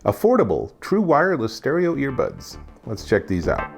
Affordable, true wireless stereo earbuds. Let's check these out.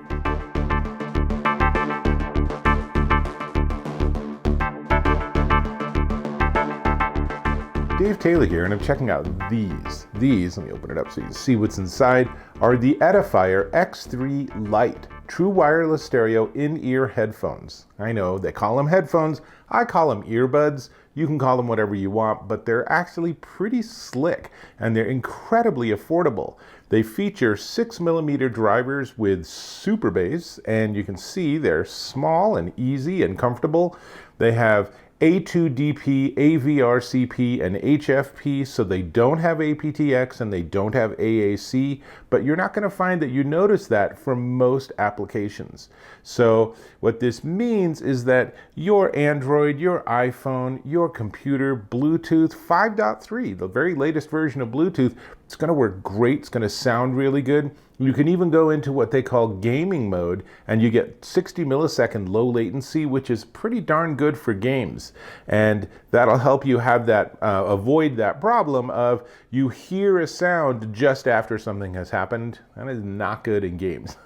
Dave Taylor here, and I'm checking out these. Let me open it up so you can see what's inside, are the Edifier X3 Lite true wireless stereo in-ear headphones. I know, they call them headphones. I call them earbuds. You can call them whatever you want, but they're actually pretty slick, and they're incredibly affordable. They feature 6mm drivers with super bass, and you can see they're small and easy and comfortable. They have A2DP, AVRCP, and HFP, so they don't have aptX and they don't have AAC, but you're not going to find that you notice that from most applications. So what this means is that your Android, your iPhone, your computer, Bluetooth 5.3, the very latest version of Bluetooth, it's going to work great, it's going to sound really good. You can even go into what they call gaming mode, and you get 60 millisecond low latency, which is pretty darn good for games. And that'll help you have that, avoid that problem of you hear a sound just after something has happened. That is not good in games.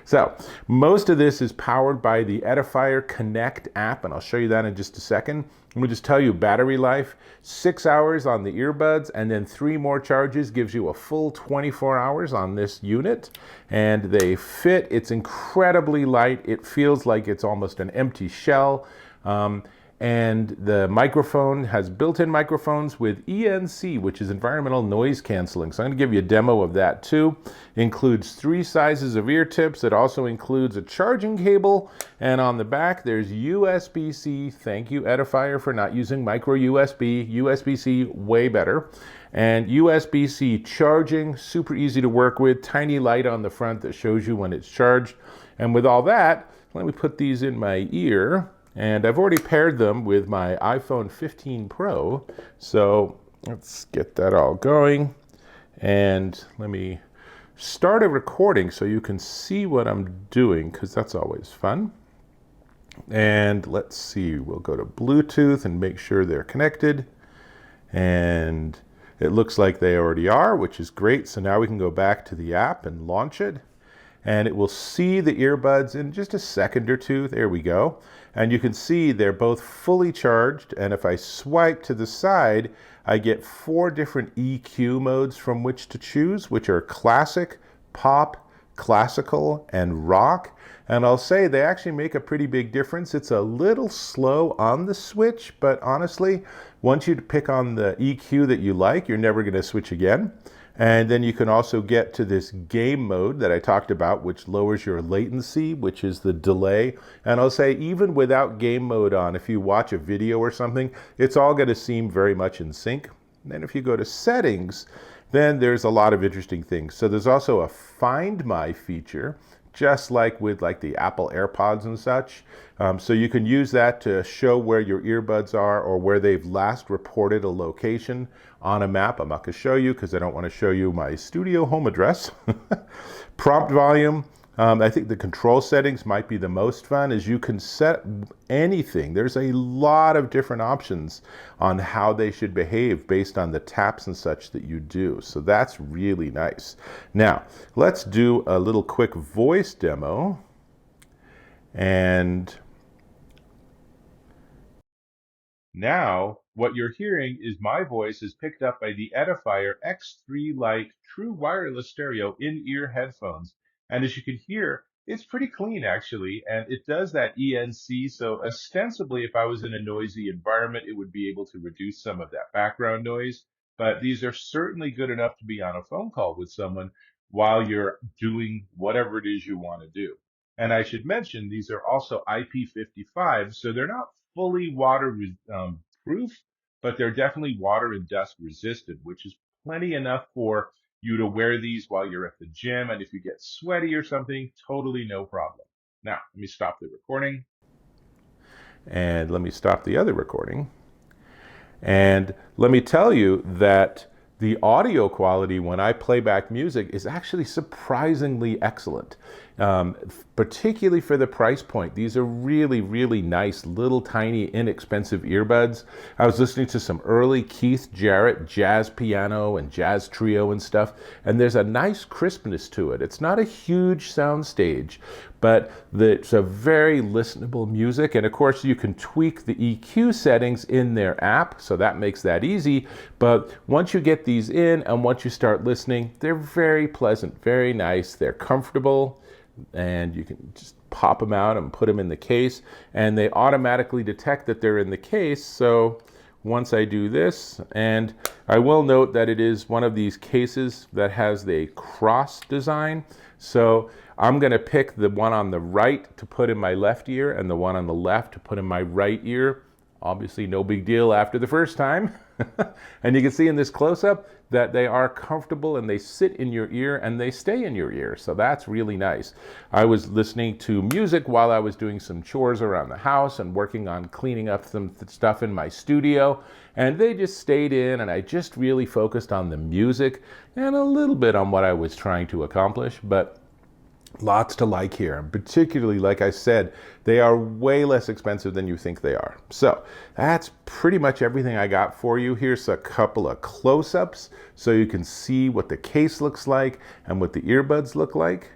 So most of this is powered by the Edifier Connect app, and I'll show you that in just a second. Let me just tell you, battery life, 6 hours on the earbuds, and then 3 more charges gives you a full 24 hours on this unit. And they fit, it's incredibly light. It feels like it's almost an empty shell. And the microphone has built-in microphones with ENC, which is environmental noise canceling. So I'm going to give you a demo of that too. Includes 3 sizes of ear tips. It also includes a charging cable. And on the back, there's USB-C. Thank you, Edifier, for not using micro USB. USB-C, way better. And USB-C charging, super easy to work with. Tiny light on the front that shows you when it's charged. And with all that, let me put these in my ear. And I've already paired them with my iPhone 15 Pro. So let's get that all going. And let me start a recording so you can see what I'm doing, because that's always fun. And let's see, we'll go to Bluetooth and make sure they're connected. And it looks like they already are, which is great. So now we can go back to the app and launch it. And it will see the earbuds in just a second or two. There we go. And you can see they're both fully charged. And if I swipe to the side, I get 4 different EQ modes from which to choose, which are classic, pop, classical, and rock. And I'll say they actually make a pretty big difference. It's a little slow on the switch, but honestly, once you pick on the EQ that you like, you're never going to switch again. And then you can also get to this game mode that I talked about, which lowers your latency, which is the delay. And I'll say even without game mode on, if you watch a video or something, it's all going to seem very much in sync. And then if you go to settings, then there's a lot of interesting things. So there's also a Find My feature, just like with the Apple AirPods and such. So you can use that to show where your earbuds are or where they've last reported a location on a map. I'm not going to show you because I don't want to show you my studio home address. Prompt volume. I think the control settings might be the most fun, as you can set anything. There's a lot of different options on how they should behave based on the taps and such that you do. So that's really nice. Now, let's do a little quick voice demo. And now, what you're hearing is my voice is picked up by the Edifier X3 Lite true wireless stereo in-ear headphones. And as you can hear, it's pretty clean actually, and it does that ENC, so ostensibly if I was in a noisy environment, it would be able to reduce some of that background noise. But these are certainly good enough to be on a phone call with someone while you're doing whatever it is you want to do. And I should mention, these are also IP55, so they're not fully waterproof, but they're definitely water and dust resistant, which is plenty enough for you to wear these while you're at the gym. And if you get sweaty or something, totally no problem. Now, let me stop the recording. And let me stop the other recording. And let me tell you that the audio quality when I play back music is actually surprisingly excellent. particularly for the price point. These are really, really nice, little tiny, inexpensive earbuds. I was listening to some early Keith Jarrett jazz piano and jazz trio and stuff, and there's a nice crispness to it. It's not a huge sound stage, but it's a very listenable music. And of course, you can tweak the EQ settings in their app, so that makes that easy. But once you get these in and once you start listening, they're very pleasant, very nice. They're comfortable, and you can just pop them out and put them in the case, and they automatically detect that they're in the case. So once I do this, and I will note that it is one of these cases that has the cross design. So I'm going to pick the one on the right to put in my left ear and the one on the left to put in my right ear. Obviously no big deal after the first time. And you can see in this close-up that they are comfortable and they sit in your ear and they stay in your ear. So that's really nice. I was listening to music while I was doing some chores around the house and working on cleaning up some stuff in my studio, and they just stayed in, and I just really focused on the music and a little bit on what I was trying to accomplish. But lots to like here, and particularly, like I said, they are way less expensive than you think they are. So that's pretty much everything I got for you. Here's a couple of close-ups so you can see what the case looks like and what the earbuds look like.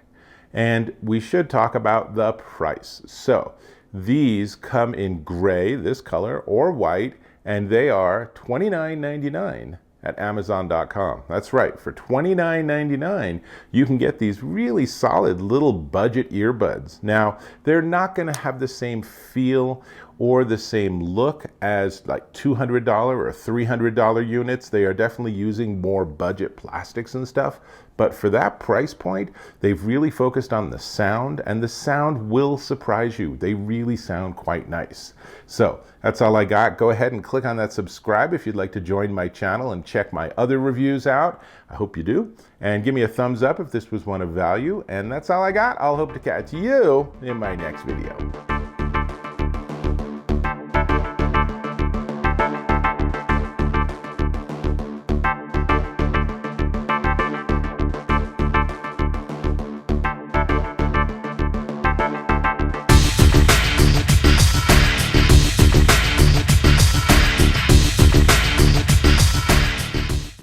And we should talk about the price. So these come in gray, this color, or white, and they are $29.99 at Amazon.com. That's right, for $29.99, you can get these really solid little budget earbuds. Now, they're not going to have the same feel or the same look as like $200 or $300 units. They are definitely using more budget plastics and stuff. But for that price point, they've really focused on the sound, and the sound will surprise you. They really sound quite nice. So that's all I got. Go ahead and click on that subscribe if you'd like to join my channel and check my other reviews out. I hope you do. And give me a thumbs up if this was one of value. And that's all I got. I'll hope to catch you in my next video.